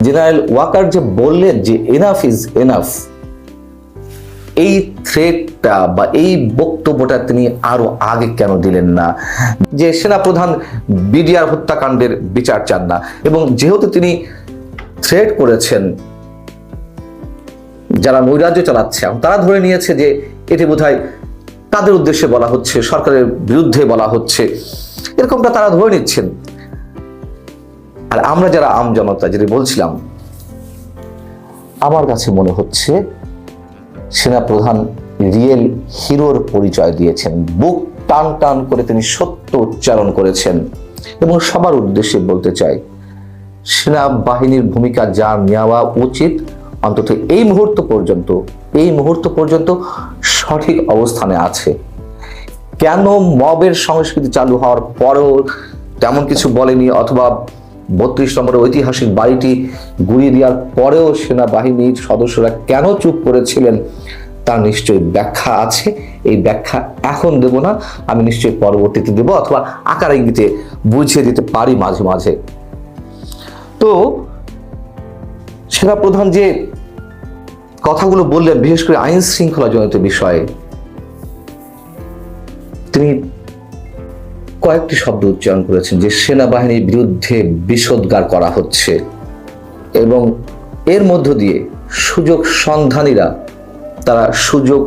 General Waker যে বললেন যে এনাফ ইজ এনাফ, এই থ্রেটটা বা এই বক্তব্যটা তিনি আরো আগে কেন দিলেন না? যে সেনাপ্রধান বিডিআর হত্যাকাণ্ডের বিচার চান না, এবং যেহেতু তিনি থ্রেট করেছেন যারা নৈরাজ্য চালাচ্ছে তারা ধরে নিয়েছে যে এটি বোধহয় তাদের উদ্দেশ্যে বলা হচ্ছে, সরকারের বিরুদ্ধে বলা হচ্ছে, এরকমটা তারা ধরে নিচ্ছেন। আর আমরা যারা আম জনতা, যেটা বলছিলাম, আমার কাছে মনে হচ্ছে সেনাপ্রধান রিয়েল হিরোর পরিচয় দিয়েছেন। বুক টান টান করে তিনি সত্য উচ্চারণ করেছেন। এবং সবার উদ্দেশ্যে বলতে চাই, সেনাবাহিনীর ভূমিকা যা নেওয়া উচিত অন্তত এই মুহূর্ত পর্যন্ত সঠিক অবস্থানে আছে। কেন মবের সংস্কৃতি চালু হওয়ার পরেও তেমন কিছু বলেনি, অথবা 32 নম্বরের ঐতিহাসিক বাড়িটি গুড়িয়ে দেওয়ার পরেও সেনাবাহিনীর সদস্যরা কেন চুপ করেছিলেন, তার নিশ্চয়ই ব্যাখ্যা আছে। এই ব্যাখ্যা এখন দেব না, আমি নিশ্চয়ই পরবর্তীতে দেব, অথবা আকার ইঙ্গিতে বুঝিয়ে দিতে পারি মাঝে মাঝে। তো সেনাপ্রধান যে কথাগুলো বললেন, বিশেষ করে আইন শৃঙ্খলা জনিত বিষয়ে, তিনি কয়েকটি শব্দ উচ্চারণ করেছেন যে সেনাবাহিনীর বিরুদ্ধে বিষোদ্গার করা হচ্ছে, এবং এর মধ্য দিয়ে সুযোগ সন্ধানীরা তারা সুযোগ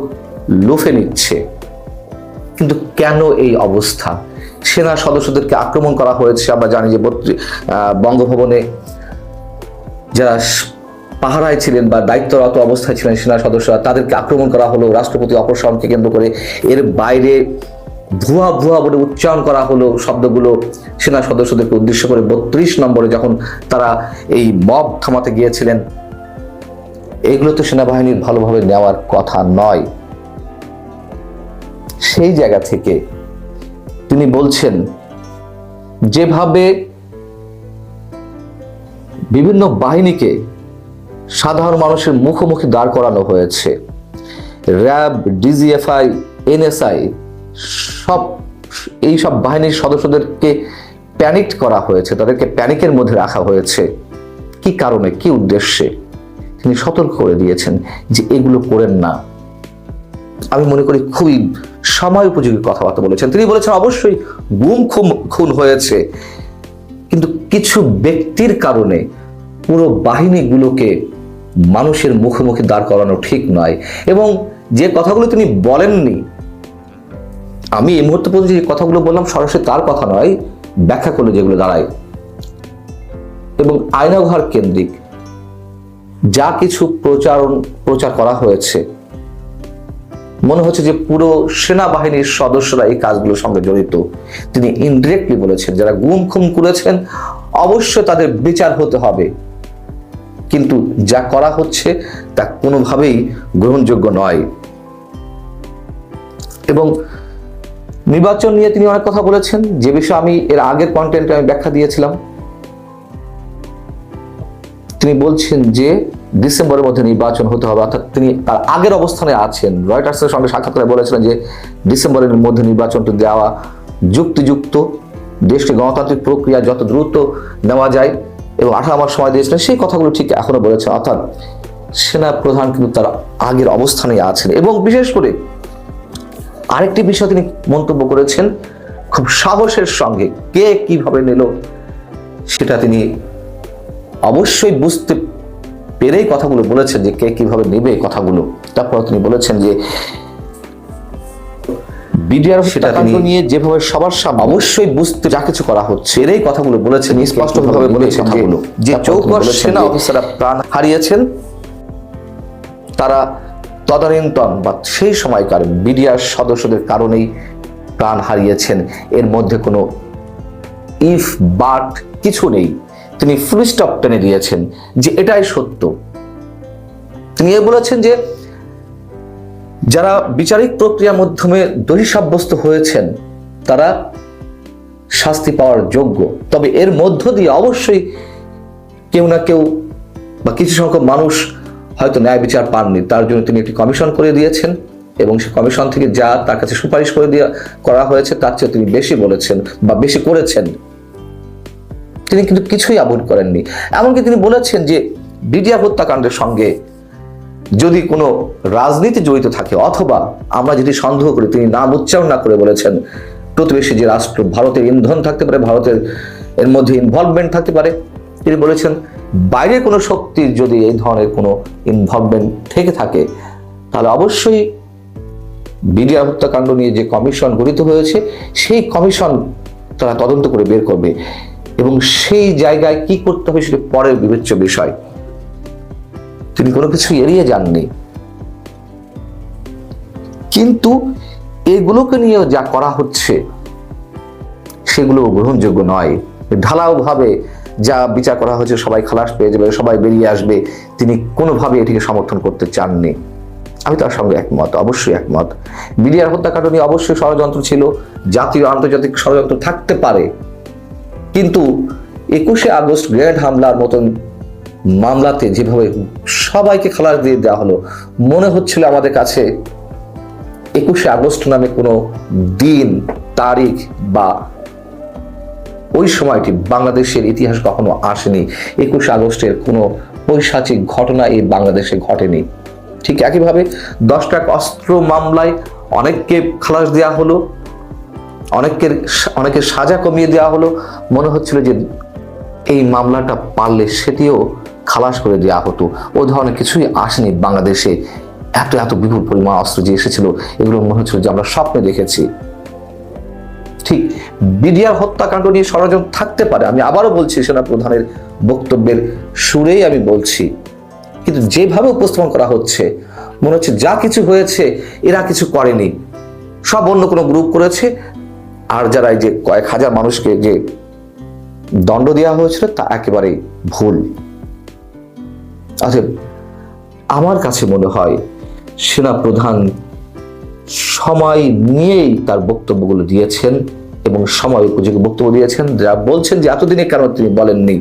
লুফে নিচ্ছে। কিন্তু কেন এই অবস্থা? সেনা সদস্যদেরকে আক্রমণ করা হয়েছে। আমরা জানি যে বঙ্গভবনে যারা পাহারায় ছিলেন বা দায়িত্বরত অবস্থায় ছিলেন সেনা সদস্যরা, তাদেরকে আক্রমণ করা হলো রাষ্ট্রপতি অপসারণকে কেন্দ্র করে। এর বাইরে ভুয়া বলে উচ্চারণ করা হলো শব্দগুলো সেনা সদস্যদেরকে উদ্দেশ্য করে 32 নম্বরে যখন তারা এই মব থামাতে গিয়েছিলেন। এগুলো তো সেনাবাহিনীর ভালোভাবে নেওয়ার কথা নয়। সেই জায়গা থেকে তিনি বলছেন, যেভাবে বিভিন্ন বাহিনীকে সাধারণ মানুষের মুখোমুখি দাঁড় করানো হয়েছে, র্যাব, ডিজিএফআই, এনএসআই, এইসব বাহিনীর সদস্যদেরকে প্যানিক করা হয়েছে, তাদেরকে প্যানিকের মধ্যে রাখা হয়েছে। কি কারণে, কি উদ্দেশ্যে? তিনি সতর্ক করে দিয়েছেন যে এগুলো করেন না। আমি মনে করি খুবই সময় উপযোগী কথাবার্তা বলেছেন। তিনি বলেছেন অবশ্যই গুম খুন হয়েছে, কিন্তু কিছু ব্যক্তির কারণে পুরো বাহিনীগুলোকে মানুষের মুখোমুখি দাঁড় করানো ঠিক নয়। এবং যে কথাগুলো তিনি বলেননি, আমি এই মুহূর্তে পর্যন্ত যে কথাগুলো বললাম সরাসরি তার কথা নয়, ব্যাখ্যা করলে যেগুলো দাঁড়ায়। এবং আয়নাঘর কেন্দ্রিক যা কিছু প্রচার করা হয়েছে, মনে হচ্ছে যে পুরো সেনাবাহিনীর সদস্যরা এই কাজগুলোর সঙ্গে জড়িত। তিনি ইনডিরেক্টলি বলেছেন যারা গুম খুন করেছেন অবশ্যই তাদের বিচার হতে হবে, কিন্তু যা করা হচ্ছে তা কোনোভাবেই গ্রহণযোগ্য নয়। এবং নির্বাচন নিয়ে তিনি অনেক কথা বলেছেন, যে বিষয়ে আমি এর আগের কন্টেন্টে আমি ব্যাখ্যা দিয়েছিলাম। তিনি বলছেন যে ডিসেম্বরের মধ্যে নির্বাচন হতে হবে, অর্থাৎ তিনি তার আগের অবস্থানে আছেন। রয়টার্সের সঙ্গে সাক্ষাৎকারে বলেছিলেন যে ডিসেম্বরের মধ্যে নির্বাচনটি দেওয়া যুক্তিযুক্ত, দেশটি গণতান্ত্রিক প্রক্রিয়া যত দ্রুত নেওয়া যায়, এবং 18 মাস সময় দিয়েছিলেন। সেই কথাগুলো ঠিক এখনো বলেছেন, অর্থাৎ সেনা প্রধান কিন্তু তার আগের অবস্থানে আছেন। এবং বিশেষ করে আরেকটি বিষয় তিনি মন্তব্য করেছেন খুব সাহসের সঙ্গে, কে কিভাবে নিল সেটা তিনি অবশ্যই বুঝতে পেরেই কথাগুলো বলেছেন যে কে কিভাবে নেবে কথাগুলো। তারপর তিনি বলেছেন যে বিডিআর সেটা নিয়ে যেভাবে সবার সামনে অবশ্যই বুঝতে যা কিছু করা হচ্ছে, এরই কথাগুলো বলেছেন, স্পষ্টভাবে বলেছেন যে চৌকস সেনা অফিসাররা প্রাণ হারিয়েছেন, তারা তদানীন্তন বা সেই সময়কার বিডিআর সদস্যদের কারণেই প্রাণ হারিয়েছেন। এর মধ্যে কোনো ইফ বাট কিছু নেই। তিনি ফুল স্টপ টেনে দিয়েছেন যে এটাই সত্য। তিনি বলেছেন যে যারা বিচারিক প্রক্রিয়ার মাধ্যমে দোষী সাব্যস্ত হয়েছেন তারা শাস্তি পাওয়ার যোগ্য, তবে এর মধ্য দিয়ে অবশ্যই কেউ না কেউ বা কিছু সংখ্যক মানুষ হয়তো ন্যায় বিচার পাননি। তার জন্য তিনি একটি কমিশন করে দিয়েছেন, এবং সেই কমিশন থেকে যা তার কাছে সুপারিশ করা হয়েছে তার চেয়ে তিনি বেশি বলেছেন বা বেশি করেছেন। তিনি কিন্তু কিছুই অ্যাভয়েড করেননি। এমনকি তিনি বলেছেন যে বিডিআর হত্যাকাণ্ডের সঙ্গে যদি কোনো রাজনীতি জড়িত থাকে, অথবা আমরা যদি সন্দেহ করি, তিনি নাম উচ্চারণ না করে বলেছেন প্রতিবেশী যে রাষ্ট্র ভারতের ইন্ধন থাকতে পারে, ভারতের এর মধ্যে ইনভলভমেন্ট থাকতে পারে। তিনি বলেছেন বাইরের কোনো শক্তির যদি এই ধরনের কোনো ইনভলভমেন্ট থেকে থাকে, তাহলে অবশ্যই বিডিআর হত্যাকাণ্ড নিয়ে যে কমিশন গঠিত হয়েছে সেই কমিশন তারা তদন্ত করে বের করবে, এবং সেই জায়গায় কি করতে হবে সেটা পরের বিবেচ্য বিষয়। তিনি কোনো কিছু এড়িয়ে যাননি। কিন্তু এগুলোকে নিয়ে যা করা হচ্ছে সেগুলো গ্রহণযোগ্য নয়। ঢালাও ভাবে যা বিচার করা হচ্ছে, সবাই খালাস পেয়ে যাবে, সবাই বেরিয়ে আসবে, তিনি কোনোভাবে এটিকে সমর্থন করতে চাননি। আমি তার সঙ্গে একমত, অবশ্যই একমত। বিডিআর হত্যাকাণ্ড নিয়ে অবশ্যই ষড়যন্ত্র ছিল, জাতীয় আন্তর্জাতিক ষড়যন্ত্র থাকতে পারে, কিন্তু 21শে আগস্ট গ্রেনেড হামলার মতন মামলাতে যেভাবে সবাইকে খালাস দিয়ে দেওয়া হলো, মনে হচ্ছিল আমাদের কাছে 21শে আগস্ট নামে কোনো দিন, তারিখ বা ওই সময়টি বাংলাদেশের ইতিহাস কখনো আসেনি। 21শে আগস্টের কোনো পৈশাচিক ঘটনা এই বাংলাদেশে ঘটেনি। ঠিক একইভাবে 10 ট্রাক অস্ত্র মামলায় অনেককে খালাস দেওয়া হলো, অনেকের সাজা কমিয়ে দেওয়া হলো। মনে হচ্ছিল যে এই মামলাটা পারলে সেটিও খালাস করে দেওয়া হতো। ও ধরনের কিছুই আসেনি বাংলাদেশে। এত বিপুল পরিমাণ অস্ত্র যে এসেছিল, এগুলো মনে হচ্ছিল যে আমরা স্বপ্নে দেখেছি। ঠিক বিডিআর হত্যাকাণ্ড নিয়ে ষড়যন্ত্র থাকতে পারে, আমি আবারও বলছি, সেনা প্রধানের বক্তব্যের সুরেই আমি বলছি, কিন্তু যেভাবে উপস্থাপন করা হচ্ছে মনে হচ্ছে যা কিছু হয়েছে এরা কিছু করেনি, সব অন্য কোনো গ্রুপ করেছে। আর যারা এই যে কয়েক হাজার মানুষকে যে দণ্ড দেওয়া হয়েছিল তা একেবারেই ভুল। আচ্ছা, আমার কাছে মনে হয় সেনা প্রধান সময় নিয়েই তার বক্তব্যগুলো দিয়েছেন এবং সময় উপযোগী বক্তব্য দিয়েছেন। যা বলছেন যে এতদিনে কেন তিনি বলেননি,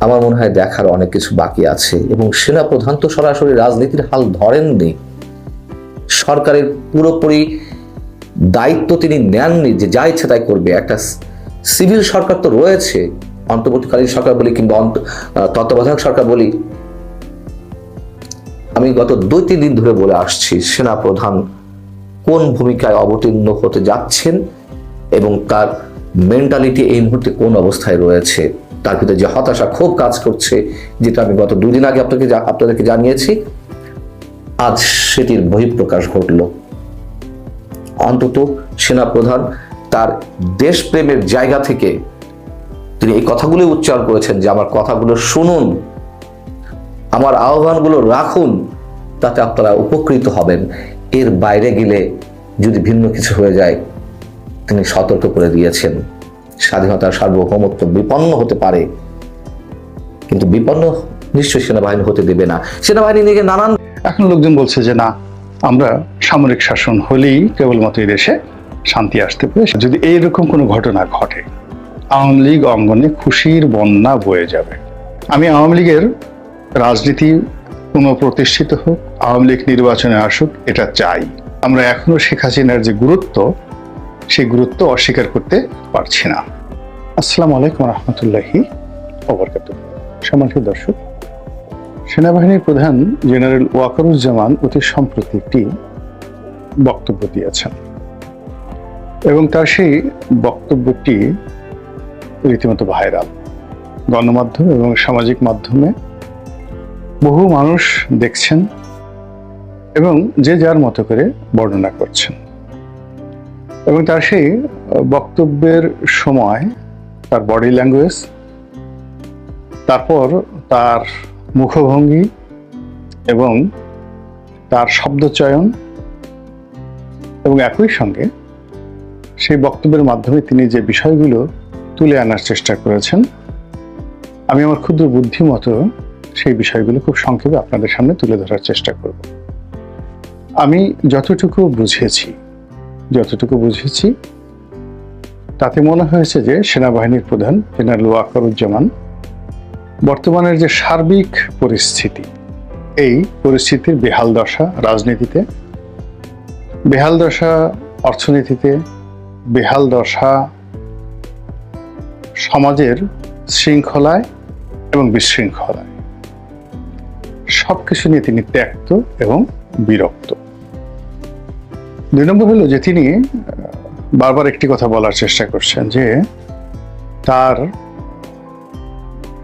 আমার মনে হয় দেখার অনেক কিছু বাকি আছে। এবং সেনা প্রধান তো সরাসরি রাজনীতির হাল ধরেননি, সরকারের পুরোপুরি দায়িত্ব তিনি নেননি যে যা ইচ্ছে তাই করবে। একটা সিভিল সরকার তো রয়েছে, অন্তর্বর্তীকালীন সরকার বলি কিংবা তত্ত্বাবধায়ক সরকার বলি। আমি গত 2-3 দিন ধরে বলে আসছি সেনা প্রধান কোন ভূমিকায় অবতীর্ণ হতে যাচ্ছেন এবং তার মেন্টালিটি এই মুহূর্তে কোন অবস্থায় রয়েছে। তার ভিতরে যে হতাশা, ক্ষোভ কাজ করছে, যেটা আমি গত 2 দিন আগে আপনাদেরকে জানিয়েছি, আজ সেটির বহিঃপ্রকাশ ঘটল। অন্তত সেনা প্রধান তার দেশপ্রেমের জায়গা থেকে তিনি এই কথাগুলো উচ্চারণ করেছেন যে আমার কথাগুলো শুনুন, আমার আহ্বানগুলো রাখুন, তাতে আপনারা উপকৃত হবেন। এর বাইরে গেলে যদি ভিন্ন কিছু হয়ে যায়, তিনি সতর্ক করে দিয়েছেন স্বাধীনতার সার্বভৌমত্ব বিপন্ন হতে পারে, কিন্তু বিপন্ন নিশ্চয়ই সেনাবাহিনী হতে দেবে না। সেনাবাহিনী নিয়ে নানান এখন লোকজন বলছে যে না, আমরা সামরিক শাসন হলেই কেবলমাত্র এই দেশে শান্তি আসতে পারে। যদি এইরকম কোনো ঘটনা ঘটে, আওয়ামী লীগ অঙ্গনে খুশির বন্যা বয়ে যাবে। আমি আওয়ামী লীগের রাজনীতি পুনঃপ্রতিষ্ঠিত হোক, আওয়ামী লীগ নির্বাচনে আসুক, এটা চাই। আমরা এখনো শেখ হাসিনার যে গুরুত্ব, সেই গুরুত্ব অস্বীকার করতে পারছি না। আসসালামু আলাইকুম রহমতুল্লাহি ওয়া বারাকাতুহু। সম্মানিত দর্শক, সেনাবাহিনীর প্রধান জেনারেল ওয়াকারুজ্জামান অতি সম্প্রতি একটি বক্তব্য দিয়েছেন এবং তার সেই বক্তব্যটি রীতিমতো ভাইরাল। গণমাধ্যম এবং সামাজিক মাধ্যমে বহু মানুষ দেখছেন এবং যে যার মতো করে বর্ণনা করছেন। এবং তার সেই বক্তব্যের সময় তার বডি ল্যাঙ্গুয়েজ, তারপর তার মুখভঙ্গি এবং তার শব্দচয়ন, এবং একই সঙ্গে সেই বক্তব্যের মাধ্যমে তিনি যে বিষয়গুলো তুলে আনার চেষ্টা করেছেন, আমি আমার ক্ষুদ্র বুদ্ধি মতো সেই বিষয়গুলো খুব সংক্ষেপে আপনাদের সামনে তুলে ধরার চেষ্টা করব। আমি যতটুকু বুঝেছি তাতে মনে হয়েছে যে সেনাবাহিনীর প্রধান জেনারেল ওয়াকারুজ্জামান বর্তমানের যে সার্বিক পরিস্থিতি, এই পরিস্থিতির বেহাল দশা রাজনীতিতে, বেহাল দশা অর্থনীতিতে, বেহাল দশা সমাজের শৃঙ্খলায় এবং বিশৃঙ্খলায় সবকিছু নিয়ে তিনি ত্যক্ত এবং বিরক্ত। 2 নম্বর হলো যে তিনি বারবার একটি কথা বলার চেষ্টা করছেন যে তার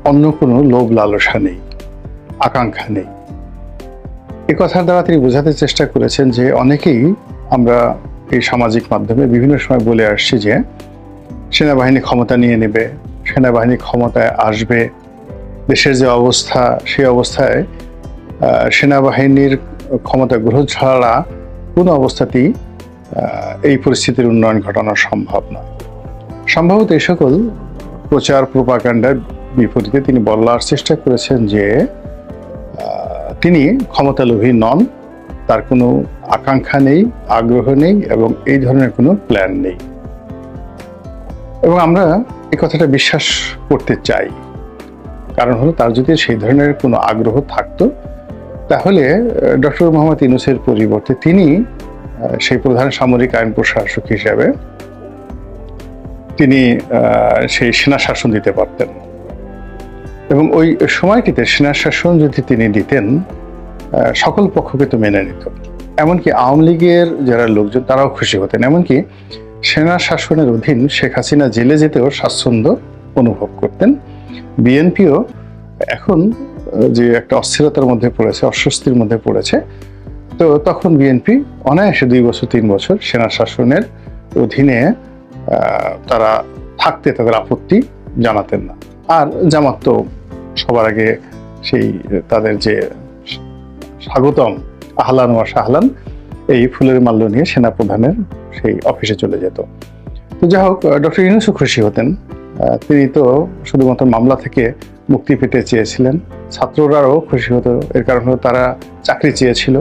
অন্য কোনো লোভ লালসা নেই, আকাঙ্ক্ষা নেই। এই কথার দ্বারা তিনি বোঝাতে চেষ্টা করেছেন যে অনেকেই আমরা এই সামাজিক মাধ্যমে বিভিন্ন সময় বলে আসছি যে সেনাবাহিনী ক্ষমতা নিয়ে নেবে, সেনাবাহিনী ক্ষমতায় আসবে, দেশের যে অবস্থা সেই অবস্থায় সেনাবাহিনীর ক্ষমতা গ্রহণ ছাড়া কোনো অবস্থাতেই এই পরিস্থিতির উন্নয়ন ঘটানো সম্ভব না। সম্ভবত এই সকল প্রচার প্রোপাগান্ডার বিপরীতে তিনি বলার চেষ্টা করেছেন যে তিনি ক্ষমতালোভী নন, তার কোনো আকাঙ্ক্ষা নেই, আগ্রহ নেই এবং এই ধরনের কোনো প্ল্যান নেই। এবং আমরা এই কথাটা বিশ্বাস করতে চাই, কারণ হলো তার যদি সেই ধরনের কোনো আগ্রহ থাকতো তাহলে ডক্টর মোহাম্মদ ইউনূসের পরিবর্তে তিনি সেই প্রধান সামরিক আইন প্রশাসক হিসেবে তিনি সেই সেনা শাসন দিতে পারতেন এবং ওই সময়টিতে সেনা শাসন যদি তিনি দিতেন সকল পক্ষকে তো মেনে নিত, এমনকি আওয়ামী লীগের যারা লোকজন তারাও খুশি হতেন। এমনকি সেনা শাসনের অধীন শেখ হাসিনা জেলে যেতেও স্বাচ্ছন্দ্য অনুভব করতেন। বিএনপিও এখন যে একটা অস্থিরতার মধ্যে পড়েছে, অস্বস্তির মধ্যে পড়েছে, তো তখন বিএনপি অনায়াসে 2 বছর 3 বছর সেনা শাসনের অধীনে তারা থাকতে তাদের আপত্তি জানাতেন না। আর জামাত তো সবার আগে সেই তাদের যে স্বাগতম আহলান ওয়া সাহলান এই ফুলের মাল্য নিয়ে সেনাপ্রধানের সেই অফিসে চলে যেত। তো যাই হোক, ডক্টর ইউনূসও খুশি হতেন। তিনি তো শুধুমাত্র মামলা থেকে মুক্তি পেতে চেয়েছিলেন, ছাত্ররাও খুশি হতো, এর কারণ হলো তারা চাকরি চেয়েছিল।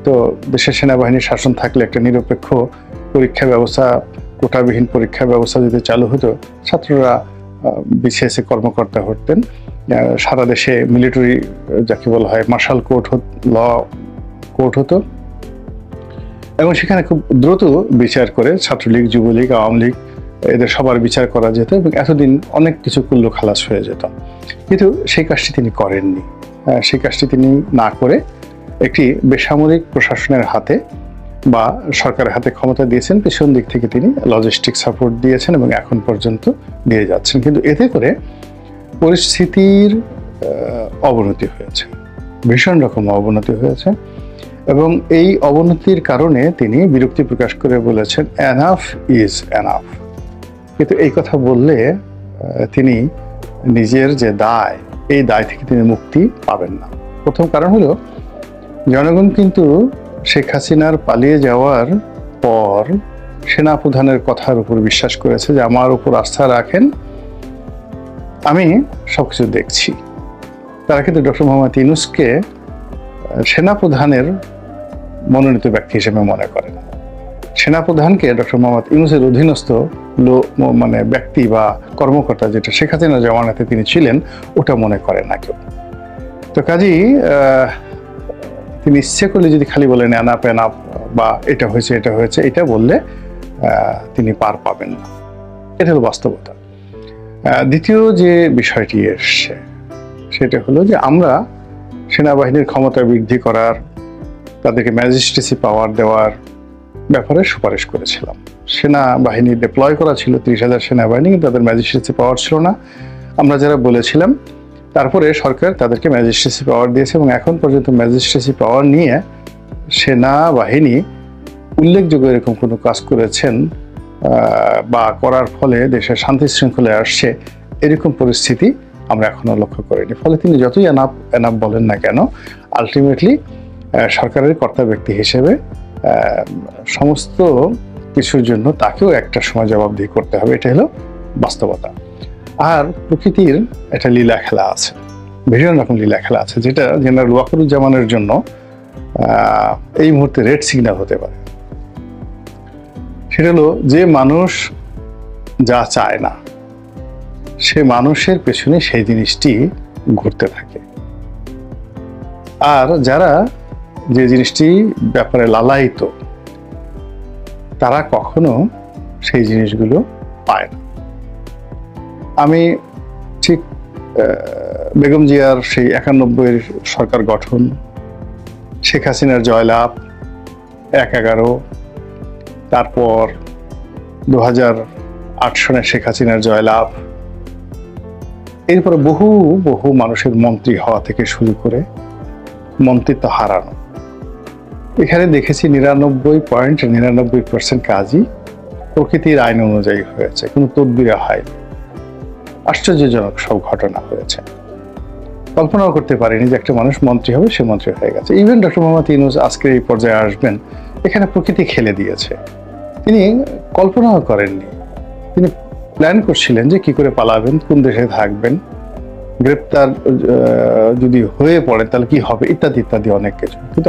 তো দেশের সেনাবাহিনীর শাসন থাকলে একটা নিরপেক্ষ পরীক্ষা ব্যবস্থা, কোটাবিহীন পরীক্ষা ব্যবস্থা যদি চালু হতো, ছাত্ররা বিসিএস কর্মকর্তা হতেন। সারা দেশে মিলিটারি যাকে বলা হয় মার্শাল কোর্ট, ল কোর্ট হতো এবং সেখানে খুব দ্রুত বিচার করে ছাত্রলীগ, যুবলীগ, আওয়ামী লীগ এদের সবার বিচার করা যেত এবং এতদিন অনেক কিছু কুল্লো খালাস হয়ে যেত। কিন্তু সেই কাজটি তিনি করেননি। সেই কাজটি তিনি না করে একটি বেসামরিক প্রশাসনের হাতে বা সরকারের হাতে ক্ষমতা দিয়েছেন। পেছন দিক থেকে তিনি লজিস্টিক সাপোর্ট দিয়েছেন এবং এখন পর্যন্ত দিয়ে যাচ্ছেন। কিন্তু এতে করে পরিস্থিতির অবনতি হয়েছে, ভীষণ রকম অবনতি হয়েছে এবং এই অবনতির কারণে তিনি বিরক্তি প্রকাশ করে বলেছেন এনাফ ইজ এনাফ। কিন্তু এই কথা বললে তিনি নিজের যে দায়, এই দায় থেকে তিনি মুক্তি পাবেন না। প্রথম কারণ হলো জনগণ কিন্তু শেখ হাসিনার পালিয়ে যাওয়ার পর সেনাপ্রধানের কথার উপর বিশ্বাস করেছে যে আমার উপর আস্থা রাখেন, আমি সবকিছু দেখছি। তারা কিন্তু ডক্টর মোহাম্মদ ইউনূসকে সেনাপ্রধানের মনোনীত ব্যক্তি হিসেবে মনে করে না। সেনাপ্রধানকে ডক্টর মোহাম্মদ ইউনূসের অধীনস্থ মানে ব্যক্তি বা কর্মকর্তা, যেটা শেখ হাসিনার জামানাতে তিনি ছিলেন, ওটা মনে করে না কেউ। তো কাজেই তিনি ইচ্ছে করলে যদি খালি বলেন এনাফ এনাফ বা এটা হয়েছে এটা হয়েছে, এটা বললে তিনি পার পাবেন না। এটা হলো বাস্তবতা। দ্বিতীয় যে বিষয়টি এসছে সেটা হলো যে আমরা সেনাবাহিনীর ক্ষমতা বৃদ্ধি করার, তাদেরকে ম্যাজিস্ট্রেসি পাওয়ার দেওয়ার ব্যাপারে সুপারিশ করেছিলাম। সেনাবাহিনী ডিপ্লয় করা ছিল 30,000 সেনাবাহিনী, কিন্তু তাদের ম্যাজিস্ট্রেসি পাওয়ার ছিল না আমরা যারা বলেছিলাম। তারপরে সরকার তাদেরকে ম্যাজিস্ট্রেসি পাওয়ার দিয়েছে এবং এখন পর্যন্ত ম্যাজিস্ট্রেসি পাওয়ার নিয়ে সেনাবাহিনী উল্লেখযোগ্য এরকম কোনো কাজ করেছেন বা করার ফলে দেশের শান্তি শৃঙ্খলায় আসছে, এরকম পরিস্থিতি আমরা এখনো লক্ষ্য করিনি। ফলে তিনি যতই এনাফ এনাফ বলেন না কেন, আলটিমেটলি সরকারের কর্তা ব্যক্তি হিসেবে সমস্ত কিছুর জন্য তাকেও একটা সময় জবাবদিহি করতে হবে। এটা হলো বাস্তবতা। আর প্রকৃতির একটা লীলা খেলা আছে, ভীষণ রকম লীলা খেলা আছে, যেটা জেনারেল ওয়াকারুজ্জামানের জন্য এই মুহূর্তে রেড সিগন্যাল হতে পারে। সেটা হলো যে মানুষ যা চায় না, সে মানুষের পেছনে সেই জিনিসটি ঘুরতে থাকে, আর যারা যে জিনিসটি ব্যাপারে লালায়িত তারা কখনো সেই জিনিসগুলো পায় না। আমি ঠিক বেগম জিয়ার সেই 91-এর সরকার গঠন, শেখ হাসিনার জয়লাভ 1/11, তারপর 2008 সনে শেখ হাসিনার জয়লাভ, এরপরে বহু বহু মানুষের মন্ত্রী হওয়া থেকে শুরু করে মন্ত্রিত্ব হারানো, এখানে দেখেছি 99.99% কাজই প্রকৃতির আইন অনুযায়ী হয়েছে, কোনো তদবিরে হয়নি। আশ্চর্যজনক সব ঘটনা হয়েছে। কল্পনাও করতে পারিনি যে একটা মানুষ মন্ত্রী হবে, সে মন্ত্রী হয়ে গেছে। ইভেন ডক্টর মোহাম্মদ ইউনূস আজকে এই পর্যায়ে আসবেন, এখানে প্রকৃতি খেলে দিয়েছে। তিনি কল্পনাও করেননি, তিনি প্ল্যান করছিলেন যে কি করে পালাবেন, কোন দেশে থাকবেন, গ্রেপ্তার যদি হয়ে পড়ে তাহলে কি হবে, ইত্যাদি ইত্যাদি অনেক কিছু। কিন্তু